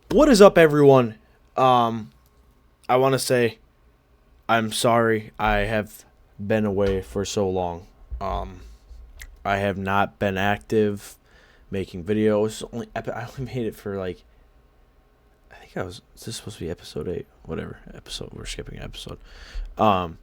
What is up, everyone? I want to say I'm sorry I have been away for so long. Um, I have not been active making videos. I only made it for like I think I was. Is this supposed to be episode 8? Whatever episode. We're skipping an episode. Um,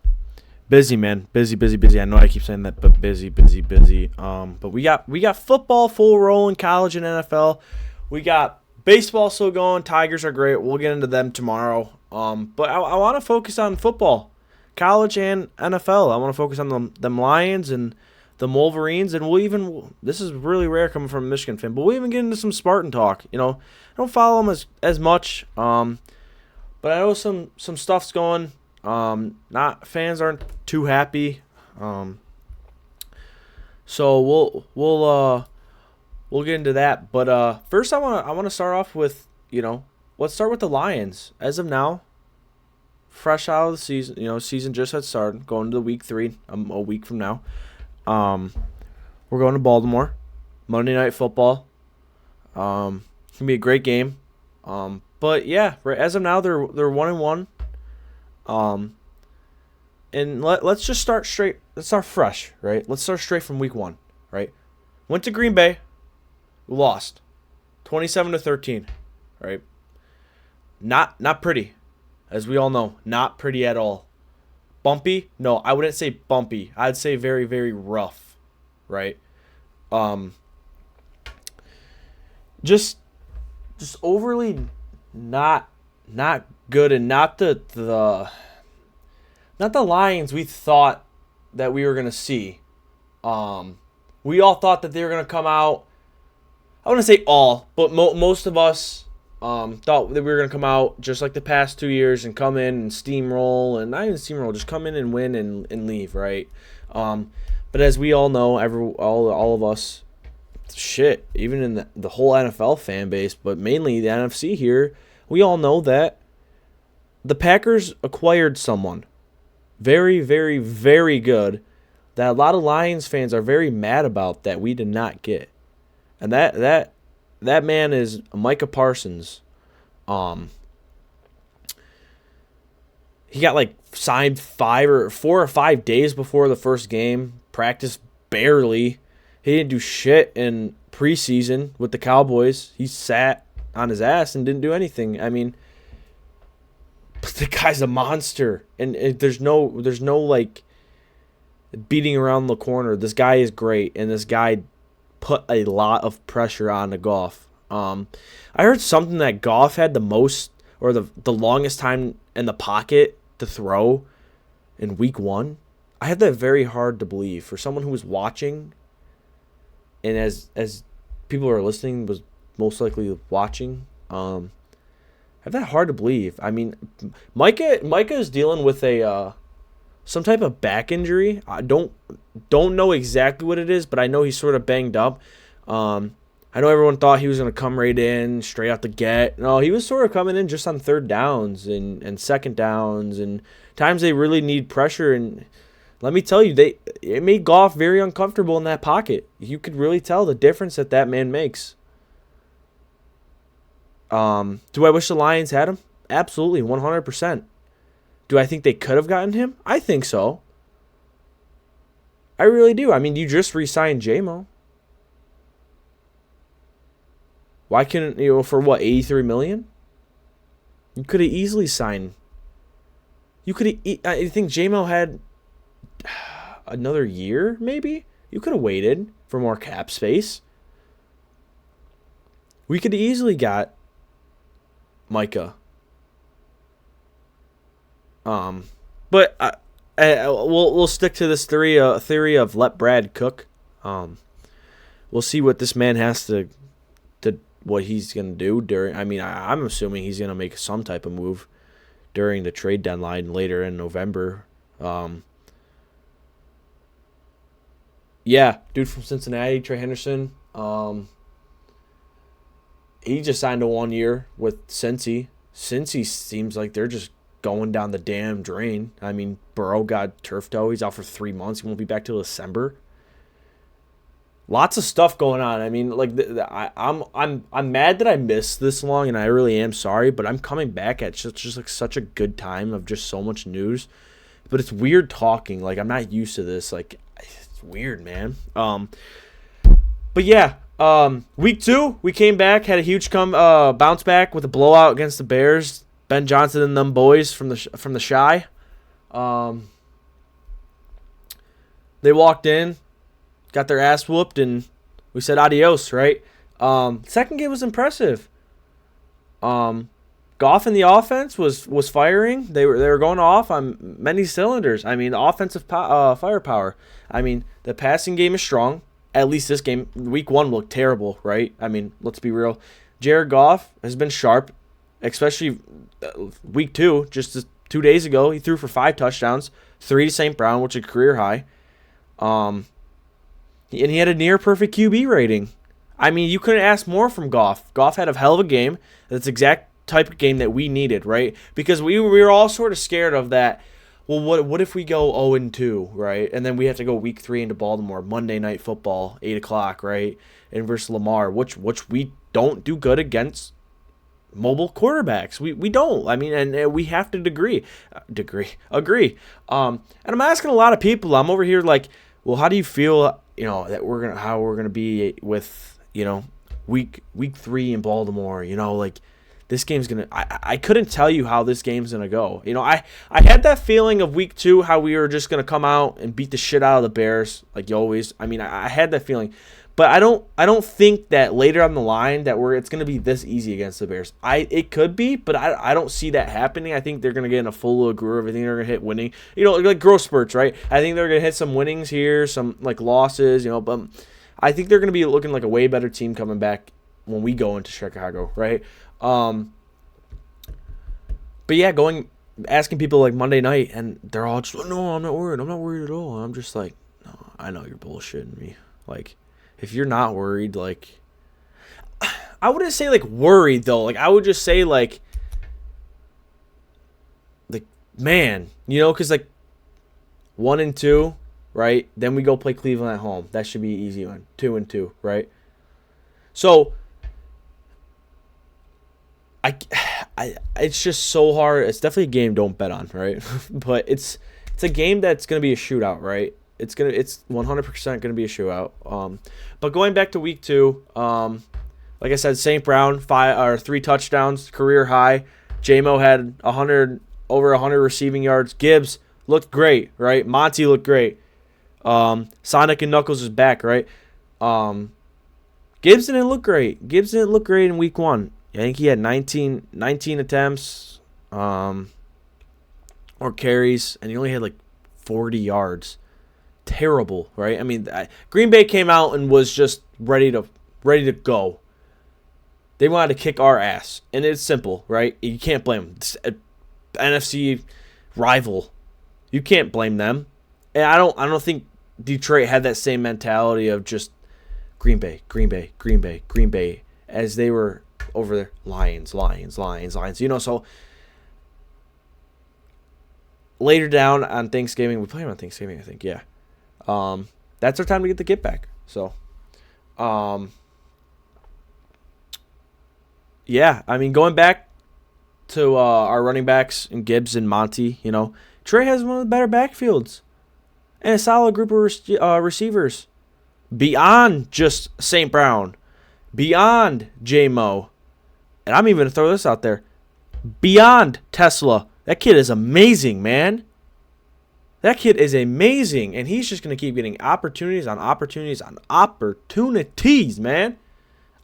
busy, man. Busy, busy, busy. I know I keep saying that, but busy, busy, busy. But we got football full roll in college and NFL. We got baseball still going. Tigers are great. We'll get into them tomorrow. But I want to focus on football, college and NFL. I want to focus on them Lions and the Wolverines, and we'll even. This is really rare coming from a Michigan fan, but we'll even get into some Spartan talk. I don't follow them as much. But I know some stuff's going. Not fans aren't too happy. So we'll get into that. But first I wanna start off with let's start with the Lions. As of now, fresh out of the season, season just had started. Going to week 3, a week from now. We're going to Baltimore, Monday Night Football. It's gonna be a great game. But yeah, right, as of now they're 1-1. Um, and let's just start straight. Let's start fresh, right? Let's start straight from week 1, right? Went to Green Bay, lost, 27-13, right? Not pretty, as we all know, not pretty at all. Bumpy? No, I wouldn't say bumpy. I'd say very, very rough, right? Um, just overly not good, and not the Lions we thought that we were gonna see. We all thought that they were gonna come out. I wouldn't say all, but most of us thought that we were gonna come out just like the past 2 years and come in and steamroll, and not even steamroll, just come in and win and leave, right? But as we all know, all of us, shit, even in the whole NFL fan base, but mainly the NFC here, we all know that the Packers acquired someone very, very, very good that a lot of Lions fans are very mad about that we did not get. And that man is Micah Parsons. He got like signed 4 or 5 days before the first game, practiced barely. He didn't do shit in preseason with the Cowboys. He sat on his ass and didn't do anything. I mean, but the guy's a monster, and there's no like beating around the corner. This guy is great, and this guy put a lot of pressure on the Goff. I heard something that Goff had the most or the longest time in the pocket to throw in week 1. I had that very hard to believe for someone who was watching, and as people who are listening was most likely watching. I have that hard to believe. I mean, Micah is dealing with a some type of back injury. I don't know exactly what it is, but I know he's sort of banged up. I know everyone thought he was going to come right in straight out the get. No, he was sort of coming in just on third downs and second downs and times they really need pressure. And let me tell you, it made Goff very uncomfortable in that pocket. You could really tell the difference that man makes. Do I wish the Lions had him? Absolutely, 100%. Do I think they could have gotten him? I think so. I really do. I mean, you just re-signed J-Mo. Why couldn't for what, $83 million? You could have easily signed. I think J-Mo had another year, maybe. You could have waited for more cap space. We could have easily got Micah. But we'll stick to this theory of let Brad cook. We'll see what this man has to what he's gonna do during. I mean, I'm assuming he's gonna make some type of move during the trade deadline later in November. Yeah, dude from Cincinnati, Trey Henderson. He just signed a 1 year with Cincy. Cincy seems like they're just going down the damn drain. I mean, Burrow got turf toe. He's out for 3 months. He won't be back till December. Lots of stuff going on. I mean, like I'm mad that I missed this long, and I really am sorry. But I'm coming back at just like such a good time of just so much news. But it's weird talking. Like I'm not used to this. Like it's weird, man. But yeah. Week 2, we came back, had a huge bounce back with a blowout against the Bears. Ben Johnson and them boys from the Shy. They walked in, got their ass whooped, and we said adios, right? Second game was impressive. Goff in the offense was firing. They were going off on many cylinders. I mean, offensive firepower. I mean, the passing game is strong. At least this game, week 1 looked terrible, right? I mean, let's be real. Jared Goff has been sharp, especially week 2. Just 2 days ago, he threw for 5 touchdowns, 3 to St. Brown, which is a career high. And he had a near perfect QB rating. I mean, you couldn't ask more from Goff. Goff had a hell of a game. That's the exact type of game that we needed, right? Because we were all sort of scared of that. Well, what if we go 0-2, right? And then we have to go week 3 into Baltimore, Monday Night Football, 8 o'clock, right? And versus Lamar, which we don't do good against mobile quarterbacks. We don't. I mean, and we have to agree. And I'm asking a lot of people. I'm over here like, well, how do you feel, that how we're gonna be with, week 3 in Baltimore, like this game's gonna. I couldn't tell you how this game's gonna go. I had that feeling of week 2 how we were just gonna come out and beat the shit out of the Bears like you always. I mean, I had that feeling, but I don't think that later on the line that it's gonna be this easy against the Bears. It could be, but I don't see that happening. I think they're gonna get in a full little groove. I think they're gonna hit winning. Like growth spurts, right? I think they're gonna hit some winnings here, some like losses. But I think they're gonna be looking like a way better team coming back when we go into Chicago, right? But yeah, asking people like Monday night, and they're all just, oh, no, I'm not worried. I'm not worried at all. And I'm just like, no, I know you're bullshitting me. Like, if you're not worried, like, I wouldn't say like worried though. Like, I would just say like man, because like 1-2, right? Then we go play Cleveland at home. That should be an easy one. 2-2, right? So it's just so hard. It's definitely a game don't bet on, right? But it's a game that's gonna be a shootout, right? It's 100% gonna be a shootout. But going back to week 2, like I said, St. Brown 3 touchdowns, career high. J-Mo had over 100 receiving yards. Gibbs looked great, right? Monty looked great. Sonic and Knuckles is back, right? Gibbs didn't look great. In week 1. I think he had 19 attempts or carries, and he only had like 40 yards. Terrible, right? I mean, Green Bay came out and was just ready to go. They wanted to kick our ass, and it's simple, right? You can't blame them. It's an NFC rival. You can't blame them. And I don't think Detroit had that same mentality of just Green Bay, as they were over there. Lions. So later down on Thanksgiving, we play them on Thanksgiving, I think, yeah. That's our time to get the get back. So, yeah, I mean, going back to our running backs and Gibbs and Monty, Trey has one of the better backfields and a solid group of receivers beyond just St. Brown, beyond J-Mo, and I'm even going to throw this out there, beyond Tesla. That kid is amazing, man. That kid is amazing, and he's just going to keep getting opportunities on opportunities on opportunities, man.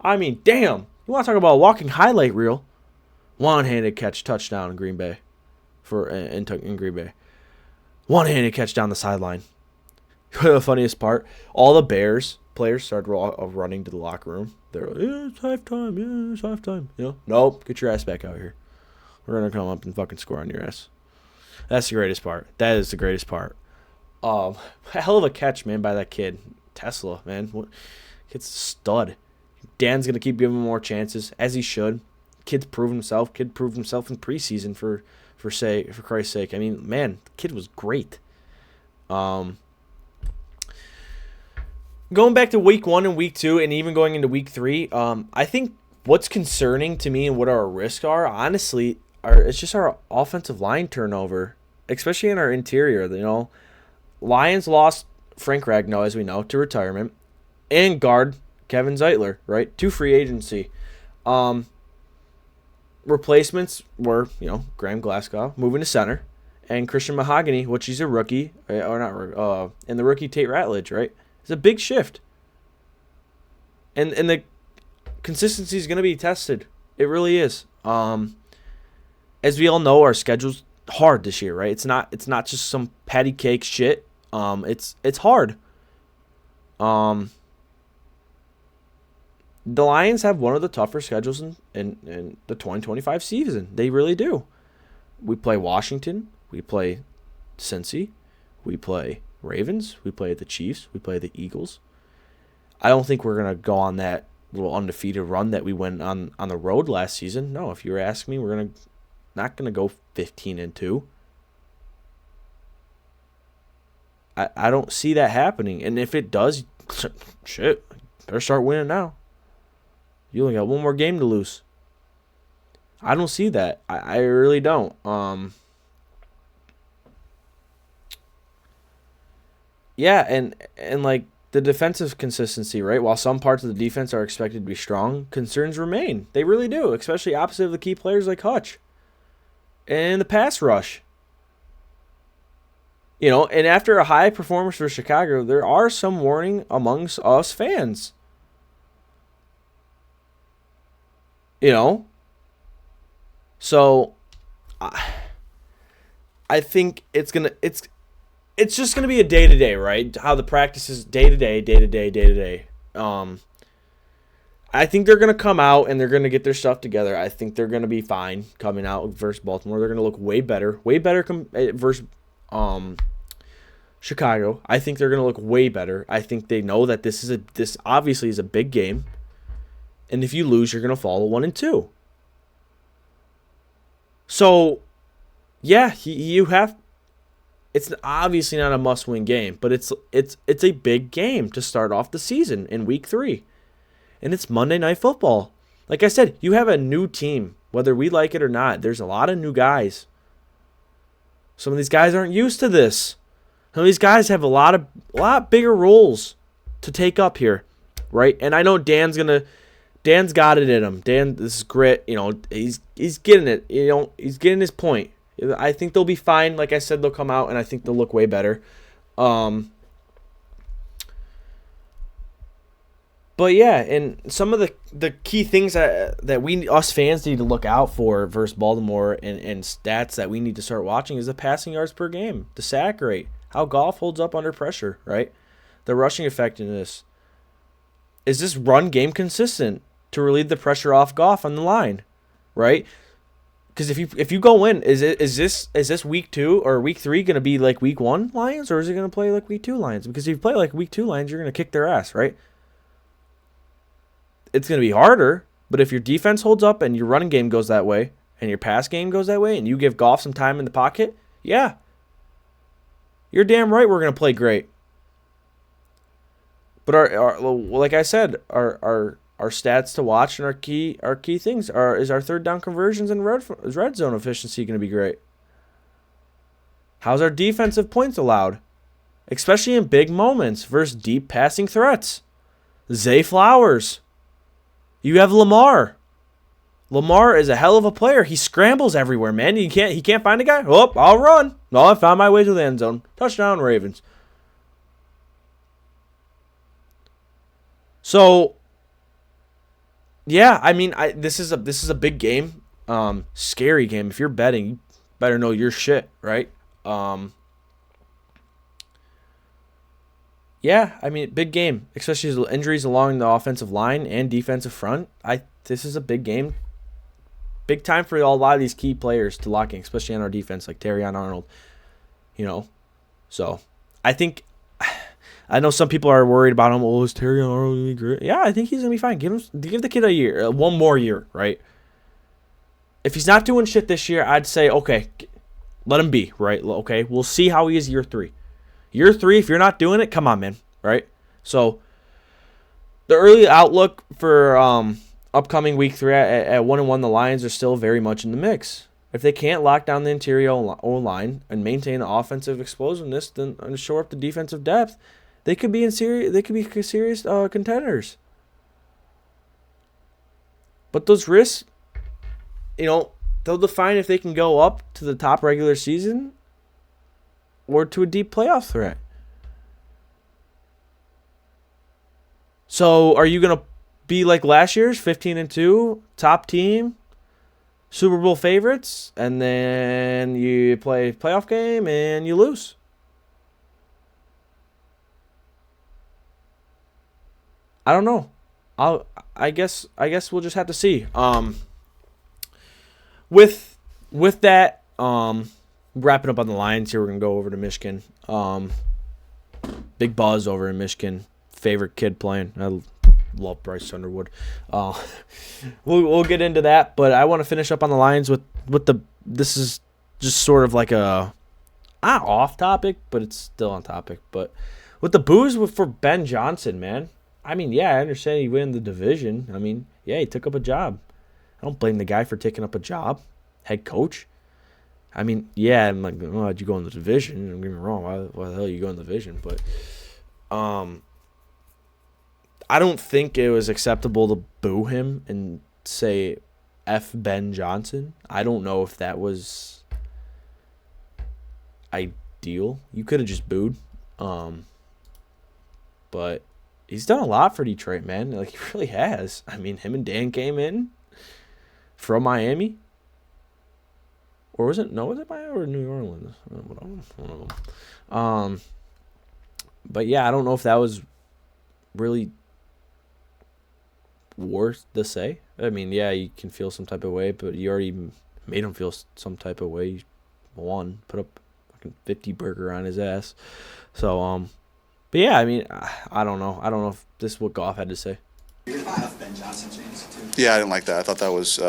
I mean, damn. You want to talk about a walking highlight reel? One-handed catch touchdown in Green Bay. In Green Bay. One-handed catch down the sideline. The funniest part, all the Bears players started running to the locker room. They're like, yeah, it's halftime. Nope, get your ass back out here. We're going to come up and fucking score on your ass. That's the greatest part. That is the greatest part. Hell of a catch, man, by that kid. Tesla, man. Kid's a stud. Dan's going to keep giving him more chances, as he should. Kid's proven himself. Kid proved himself in preseason, for Christ's sake. I mean, man, the kid was great. Going back to week 1 and week 2 and even going into week 3, I think what's concerning to me and what our risks are, honestly, it's just our offensive line turnover, especially in our interior. Lions lost Frank Ragnow, as we know, to retirement, and guard Kevin Zeitler, right, to free agency. Replacements were, Graham Glasgow moving to center, and Christian Mahogany, which he's a rookie, or not, and the rookie Tate Ratledge, right? It's a big shift. And the consistency is going to be tested. It really is. As we all know, our schedule's hard this year, right? It's not just some patty cake shit. It's hard. The Lions have one of the tougher schedules in the 2025 season. They really do. We play Washington. We play Cincy. We play Ravens. We play the Chiefs. We play the Eagles. I don't think we're going to go on that little undefeated run that we went on the road last season. No, if you were asking me, we're not going to go 15-2. I don't see that happening. And if it does, shit, better start winning now. You only got one more game to lose. I don't see that. I really don't. Yeah, and like the defensive consistency, right? While some parts of the defense are expected to be strong, concerns remain. They really do, especially opposite of the key players like Hutch. And the pass rush. And after a high performance for Chicago, there are some warning amongst us fans. So I think it's just gonna be a day to day, right? How the practice is day to day. I think they're gonna come out and they're gonna get their stuff together. I think they're gonna be fine coming out versus Baltimore. They're gonna look way better versus Chicago. I think they're gonna look way better. I think they know that this obviously is a big game. And if you lose, you're going to fall to 1-2. So, yeah, you have. It's obviously not a must-win game, but it's a big game to start off the season in week 3, and it's Monday Night Football. Like I said, you have a new team, whether we like it or not. There's a lot of new guys. Some of these guys aren't used to this. Some of these guys have a lot bigger roles to take up here, right? And I know Dan's got it in him. Dan, this is grit. He's getting it. He's getting his point. I think they'll be fine. Like I said, they'll come out, and I think they'll look way better. But yeah, and some of the key things that us fans need to look out for versus Baltimore and stats that we need to start watching is the passing yards per game, the sack rate, how Goff holds up under pressure, right? The rushing effectiveness. Is this run game consistent to relieve the pressure off Goff on the line, right? Because if you go in, is this week 2 or week 3 going to be like week 1 Lions, or is it going to play like week 2 Lions? Because if you play like week 2 Lions, you're going to kick their ass, right? It's going to be harder, but if your defense holds up and your running game goes that way and your pass game goes that way and you give Goff some time in the pocket, yeah, you're damn right we're going to play great. But like I said, our stats to watch and our key things is our third down conversions and red zone efficiency going to be great. How's our defensive points allowed, especially in big moments versus deep passing threats? Zay Flowers. You have Lamar. Lamar is a hell of a player. He scrambles everywhere, man. He can't find a guy. Oh, I'll run. No, I found my way to the end zone. Touchdown, Ravens. So, yeah, I mean, this is a big game, scary game. If you're betting, you better know your shit, right? Yeah, I mean, big game, especially as injuries along the offensive line and defensive front. This is a big game, big time for a lot of these key players to lock in, especially on our defense, like Terrion Arnold. So I think. I know some people are worried about him. Oh, is Terrion Arnold going to be great? Yeah, I think he's going to be fine. Give the kid a year, one more year, right? If he's not doing shit this year, I'd say, okay, let him be, right? Okay, we'll see how he is year 3. Year 3, if you're not doing it, come on, man, right? So The early outlook for upcoming week 3 at 1-1, the Lions are still very much in the mix. If they can't lock down the interior O-line and maintain the offensive explosiveness, then and shore up the defensive depth, they could be serious contenders. But those risks, they'll define if they can go up to the top regular season or to a deep playoff threat. So are you going to be like last year's 15-2, top team, Super Bowl favorites, and then you play a playoff game and you lose? I don't know. I guess we'll just have to see. With that, wrapping up on the Lions here, we're gonna go over to Michigan. Big buzz over in Michigan. Favorite kid playing. I love Bryce Underwood. We'll get into that, but I want to finish up on the Lions with the. This is just sort of like a not off topic, but it's still on topic. But with the boos for Ben Johnson, man. I mean, yeah, I understand he win the division. I mean, yeah, he took up a job. I don't blame the guy for taking up a job, head coach. I mean, yeah, I'm like, oh, why'd you go in the division? Don't get me wrong, why the hell you go in the division? But I don't think it was acceptable to boo him and say F Ben Johnson. I don't know if that was ideal. You could have just booed. But he's done a lot for Detroit, man. Like, he really has. I mean, him and Dan came in from Miami. Or was it Miami or New Orleans? One of them. But yeah, I don't know if that was really worth to say. I mean, yeah, you can feel some type of way, but you already made him feel some type of way. You won, put up fucking 50 burger on his ass. So, but yeah, I mean, I don't know. I don't know if this is what Goff had to say. Yeah, I didn't like that. I thought that was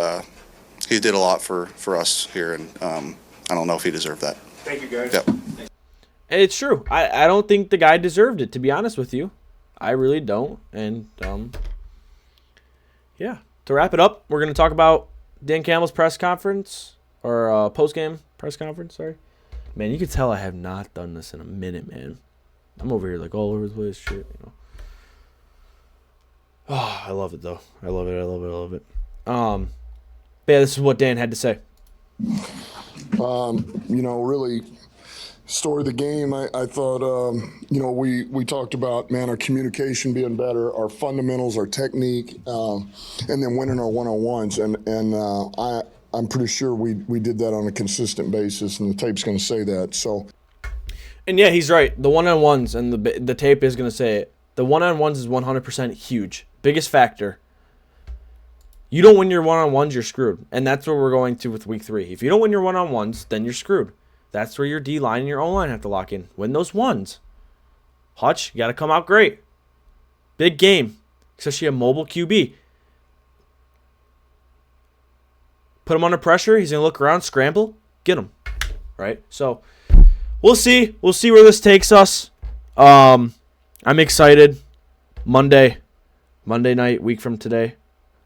he did a lot for us here, and I don't know if he deserved that. Thank you, guys. Yep. It's true. I don't think the guy deserved it, to be honest with you. I really don't. And yeah, to wrap it up, we're going to talk about Dan Campbell's press conference, or post-game press conference, sorry. Man, you can tell I have not done this in a minute, man. I'm over here like all over the place, shit, Oh, I love it, though. I love it. But yeah, this is what Dan had to say. Really, story of the game, I thought, we talked about, man, our communication being better, our fundamentals, our technique, and then winning our one-on-ones. And I'm pretty sure we did that on a consistent basis, and the tape's going to say that. So. And yeah, he's right. The one-on-ones, and the tape is going to say it. The one-on-ones is 100% huge. Biggest factor. You don't win your one-on-ones, you're screwed. And that's what we're going to with week 3. If you don't win your one-on-ones, then you're screwed. That's where your D-line and your O-line have to lock in. Win those ones. Hutch, you got to come out great. Big game. Especially a mobile QB. Put him under pressure. He's going to look around, scramble, get him. Right? So, we'll see. We'll see where this takes us. I'm excited. Monday night, week from today.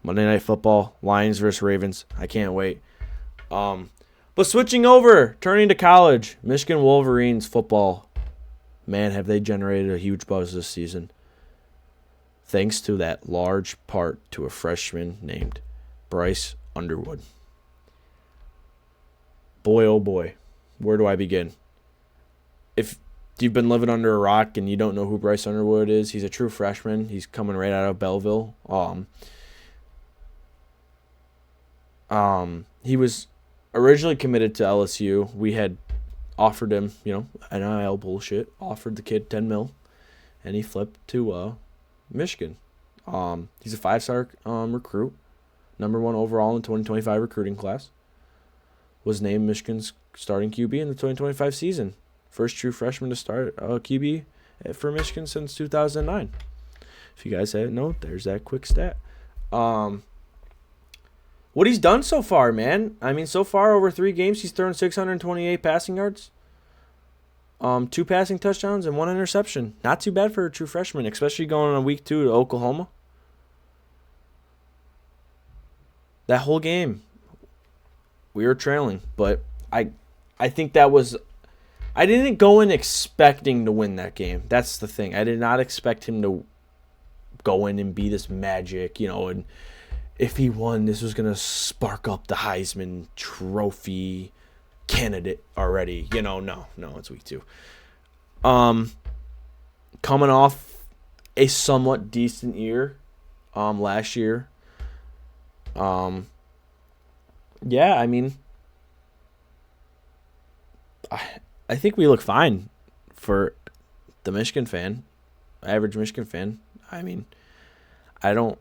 Monday Night Football, Lions versus Ravens. I can't wait. But switching over, turning to college, Michigan Wolverines football. Man, have they generated a huge buzz this season. Thanks to that large part to a freshman named Bryce Underwood. Boy, oh boy, where do I begin? If you've been living under a rock and you don't know who Bryce Underwood is, he's a true freshman. He's coming right out of Belleville. He was originally committed to LSU. We had offered him, NIL bullshit, offered the kid $10 million, and he flipped to Michigan. He's a 5-star recruit, number 1 overall in the 2025 recruiting class. Was named Michigan's starting QB in the 2025 season. First true freshman to start QB for Michigan since 2009. If you guys hadn't known, there's that quick stat. What he's done so far, man. I mean, so far over 3 games, he's thrown 628 passing yards, 2 passing touchdowns, and 1 interception. Not too bad for a true freshman, especially going on week 2 to Oklahoma. That whole game, we were trailing, but I think that was. I didn't go in expecting to win that game. That's the thing. I did not expect him to go in and be this magic, and if he won, this was gonna spark up the Heisman Trophy candidate already. No, it's week 2. Coming off a somewhat decent year, last year. Yeah, I mean, I think we look fine for the Michigan fan, average Michigan fan. I mean, I don't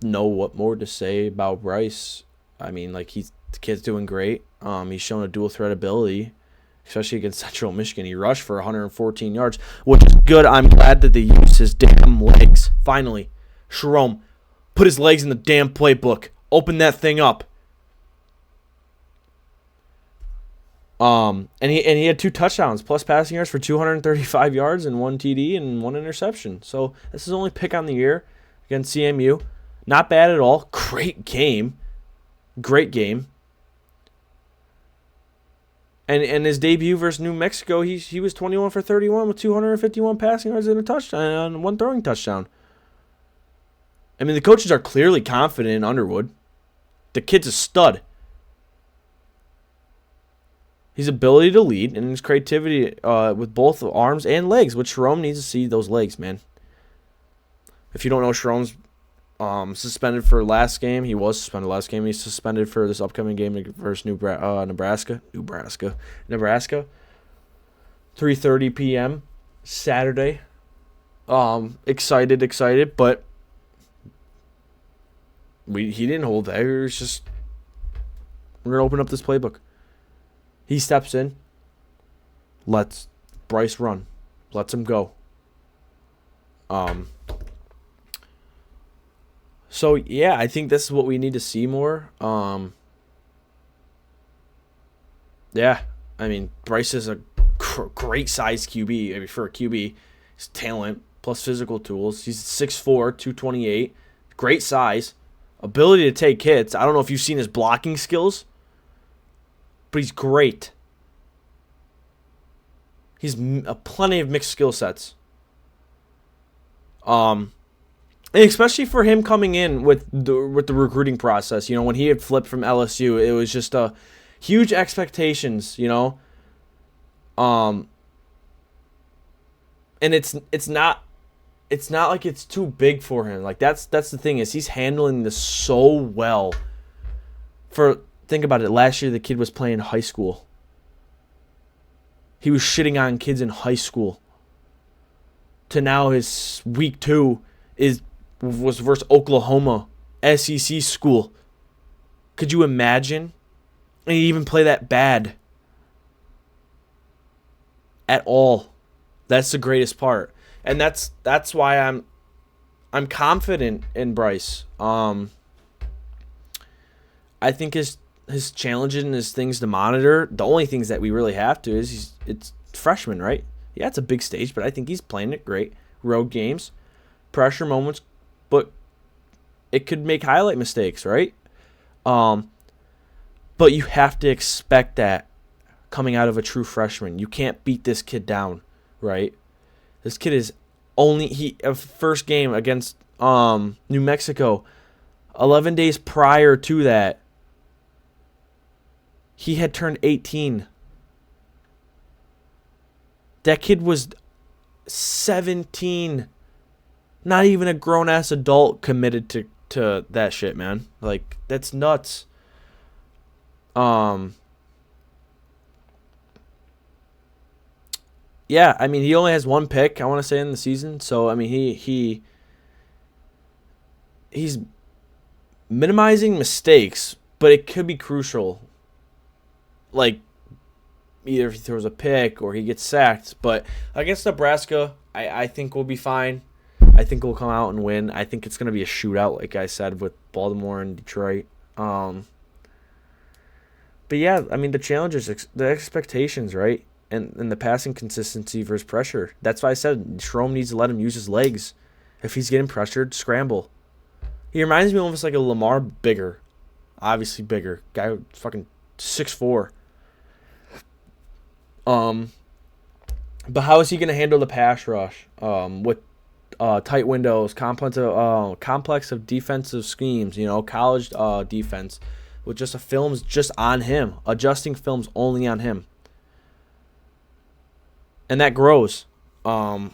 know what more to say about Bryce. I mean, like, the kid's doing great. He's shown a dual threat ability, especially against Central Michigan. He rushed for 114 yards, which is good. I'm glad that they used his damn legs. Finally, Sherome put his legs in the damn playbook. Open that thing up. And he had 2 touchdowns plus passing yards for 235 yards and 1 TD and 1 interception. So this is only pick on the year against CMU. Not bad at all. Great game. And his debut versus New Mexico, he was 21 for 31 with 251 passing yards and a touchdown and 1 throwing touchdown. I mean, the coaches are clearly confident in Underwood. The kid's a stud. His ability to lead and his creativity with both arms and legs, which Sherome needs to see those legs, man. If you don't know, Sherome's suspended for last game. He was suspended last game. He's suspended for this upcoming game versus Nebraska. 3:30 p.m. Saturday. Excited, but he didn't hold that. It was just, we're gonna open up this playbook. He steps in, lets Bryce run, lets him go. So, yeah, I think this is what we need to see more. Yeah, I mean, Bryce is a great size QB. I mean, for a QB, his talent plus physical tools. He's 6'4", 228. Great size. Ability to take hits. I don't know if you've seen his blocking skills, but he's great. He's plenty of mixed skill sets. And especially for him coming in with the recruiting process, when he had flipped from LSU, it was just huge expectations, and it's not like it's too big for him. Like, that's the thing, is he's handling this so well. Think about it. Last year, the kid was playing high school. He was shitting on kids in high school. To now, his week 2 was versus Oklahoma, SEC school. Could you imagine? And he even play that bad at all. That's the greatest part, and that's why I'm confident in Bryce. I think his challenges and his things to monitor, the only things that we really have to is it's freshman, right? Yeah, it's a big stage, but I think he's playing it great. Road games, pressure moments, but it could make highlight mistakes, right? But you have to expect that coming out of a true freshman. You can't beat this kid down, right? This kid is first game against New Mexico, 11 days prior to that, he had turned 18. That kid was 17. Not even a grown-ass adult committed to that shit, man. Like, that's nuts. Yeah, I mean, he only has 1 pick, I want to say, in the season. So, I mean, he's minimizing mistakes, but it could be crucial. Like, either if he throws a pick or he gets sacked. But against Nebraska, I think we'll be fine. I think we'll come out and win. I think it's going to be a shootout, like I said, with Baltimore and Detroit. But yeah, I mean, the challenges, the expectations, right? And the passing consistency versus pressure. That's why I said Sherome needs to let him use his legs. If he's getting pressured, scramble. He reminds me almost like a Lamar bigger. Obviously bigger. Guy fucking 6'4". But how is he going to handle the pass rush with tight windows, complex of defensive schemes, college defense with just a films just on him, adjusting films only on him. And that grows. But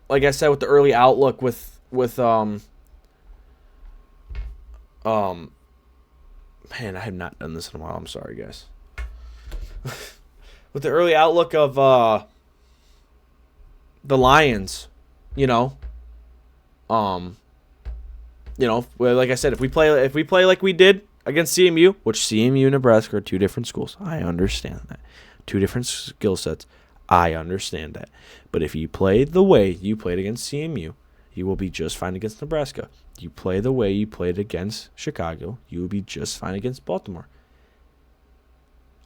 like I said, with the early outlook with man, I have not done this in a while. I'm sorry, guys. With the early outlook of the Lions, well, like I said, if we play like we did against CMU, which CMU and Nebraska are two different schools, I understand that. Two different skill sets, I understand that. But if you play the way you played against CMU, you will be just fine against Nebraska. You play the way you played against Chicago, you will be just fine against Baltimore.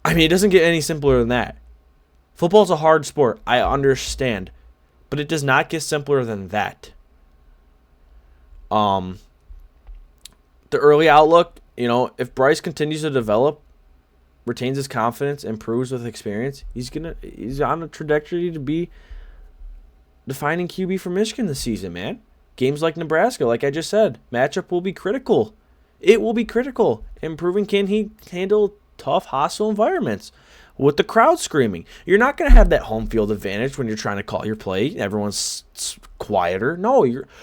I mean, it doesn't get any simpler than that. Football's a hard sport, I understand. But it does not get simpler than that. The early outlook, if Bryce continues to develop, retains his confidence, improves with experience, he's on a trajectory to be defining QB for Michigan this season, man. Games like Nebraska, like I just said, matchup will be critical. It will be critical. Improving, can he handle tough, hostile environments with the crowd screaming? You're not going to have that home field advantage when you're trying to call your play. Everyone's quieter. No.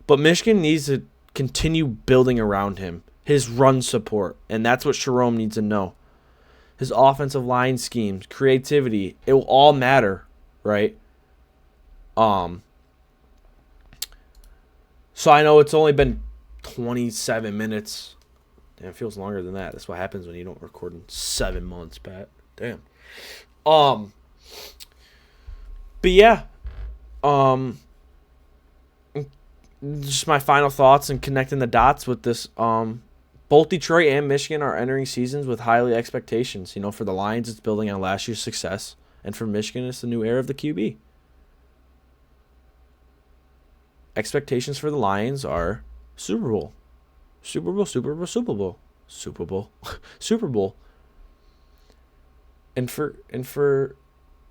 But Michigan needs to continue building around him. His run support, and that's what Sharon needs to know. His offensive line schemes, creativity, it will all matter, right? So I know it's only been 27 minutes. Damn, it feels longer than that. That's what happens when you don't record in 7 months, Pat. Damn. But yeah. Just my final thoughts and connecting the dots with this. Both Detroit and Michigan are entering seasons with highly expectations. For the Lions, it's building on last year's success. And for Michigan, it's the new era of the QB. Expectations for the Lions are Super Bowl. Super Bowl, Super Bowl, Super Bowl. Super Bowl. Super Bowl. And for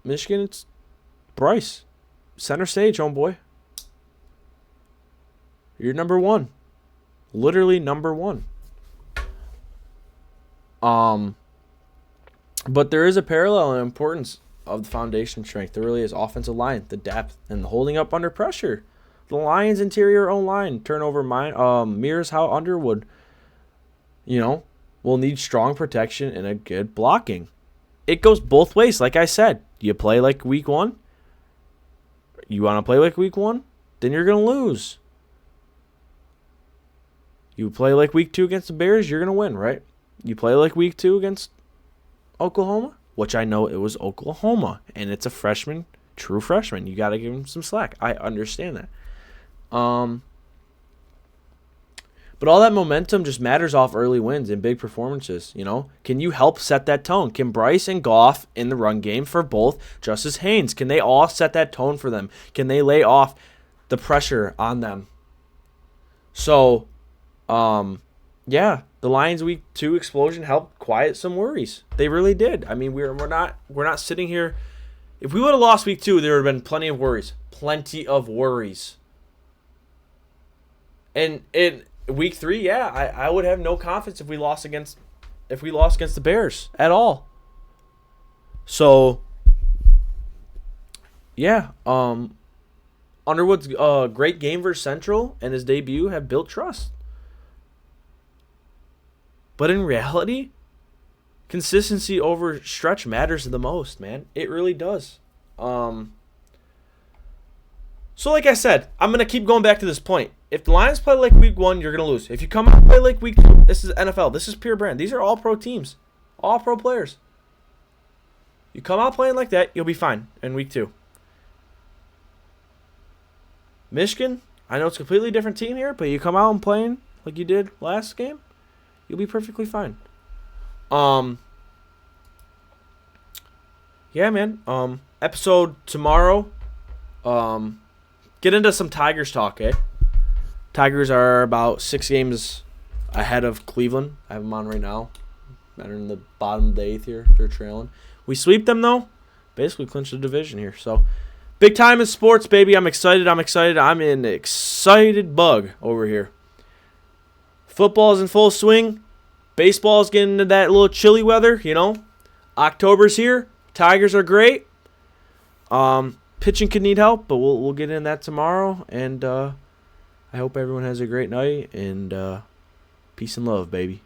Michigan, it's Bryce. Center stage, homeboy. You're number one. Literally number one. But there is a parallel in importance of the foundation strength. There really is offensive line, the depth, and the holding up under pressure. The Lions' interior O-line turnover mirrors how Underwood, will need strong protection and a good blocking. It goes both ways, like I said. You play like week one. You want to play like week one? Then you're going to lose. You play like week 2 against the Bears, you're going to win, right? You play like week 2 against Oklahoma, which I know it was Oklahoma, and it's a freshman, true freshman. You got to give him some slack. I understand that. But all that momentum just matters off early wins and big performances, Can you help set that tone? Can Bryce and Goff in the run game for both Justice Haynes, can they all set that tone for them? Can they lay off the pressure on them? So, the Lions week 2 explosion helped quiet some worries. They really did. I mean, we're not sitting here. If we would have lost week 2, there would have been plenty of worries. Plenty of worries. And in week 3, I would have no confidence if we lost against the Bears at all. So Underwood's great game versus Central and his debut have built trust. But in reality, consistency over stretch matters the most, man. It really does. So like I said, I'm going to keep going back to this point. If the Lions play like week 1, you're going to lose. If you come out and play like week 2, this is NFL. This is pure brand. These are all pro teams. All pro players. You come out playing like that, you'll be fine in week 2. Michigan, I know it's a completely different team here, but you come out and playing like you did last game, you'll be perfectly fine. Yeah, man. Episode tomorrow Get into some Tigers talk, eh? Tigers are about 6 games ahead of Cleveland. I have them on right now. They're in the bottom of the 8th here. They're trailing. We sweep them, though. Basically clinch the division here. So, big time in sports, baby. I'm excited. I'm an excited bug over here. Football's in full swing. Baseball's getting into that little chilly weather, you know. October's here. Tigers are great. Pitching could need help, but we'll get in that tomorrow. And I hope everyone has a great night. And peace and love, baby.